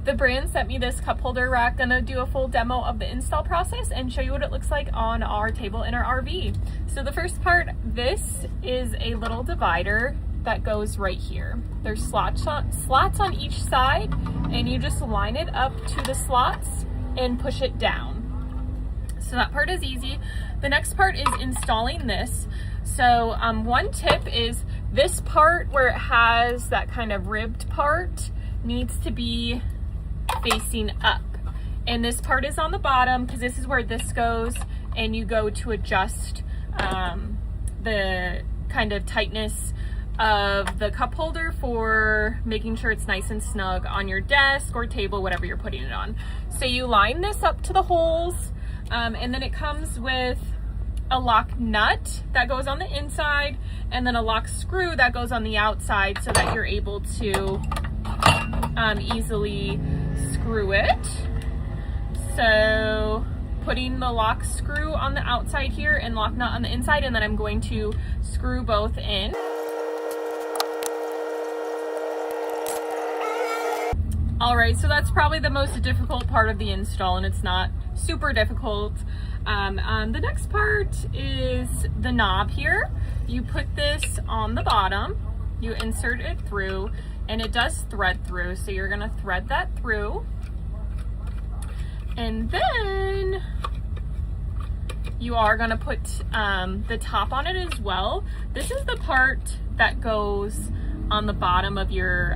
The brand sent me this cup holder rack. Gonna do a full demo of the install process and show you what it looks like on our table in our RV. So the first part, this is a little divider that goes right here. There's slots on each side, and you just line it up to the slots and push it down. So that part is easy. The next part is installing this. So one tip is this part where it has that kind of ribbed part needs to be facing up. And this part is on the bottom because this is where this goes, and you go to adjust the kind of tightness of the cup holder for making sure it's nice and snug on your desk or table, whatever you're putting it on. So you line this up to the holes, and then it comes with a lock nut that goes on the inside and then a lock screw that goes on the outside so that you're able to easily screw it. So putting the lock screw on the outside here and lock nut on the inside, and then I'm going to screw both in. All right, so that's probably the most difficult part of the install, and it's not super difficult. The next part is the knob here. You put this on the bottom, you insert it through, and it does thread through, so you're gonna thread that through. And then you are gonna put the top on it as well. This is the part that goes on the bottom of your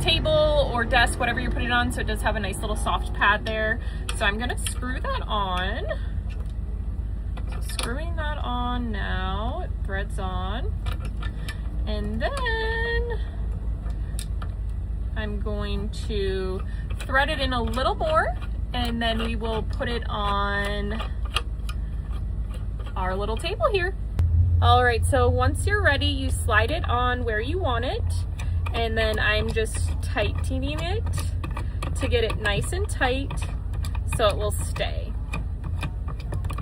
table or desk, whatever you're putting it on, so it does have a nice little soft pad there. So I'm gonna screw that on. So screwing that on now, it threads on. And then I'm going to thread it in a little more, and then we will put it on our little table here. All right, so once you're ready, you slide it on where you want it, and then I'm just tightening it to get it nice and tight so it will stay.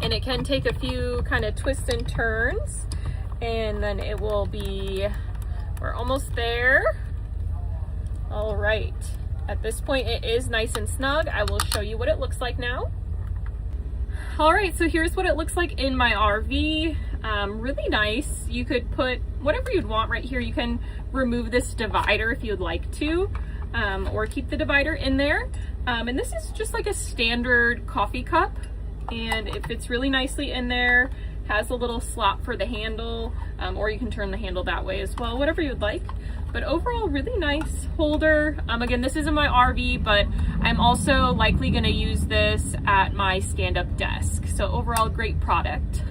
And it can take a few kind of twists and turns, and then it will be, we're almost there. All right, at this point it is nice and snug. I will show you what it looks like now. All right, so here's what it looks like in my RV. Really nice. You could put whatever you'd want right here. You can remove this divider if you'd like to, or keep the divider in there. And this is just like a standard coffee cup, and it fits really nicely in there. Has a little slot for the handle, or you can turn the handle that way as well, whatever you'd like. But overall, really nice holder. Again, this is in my RV, but I'm also likely gonna use this at my stand-up desk. So overall, great product.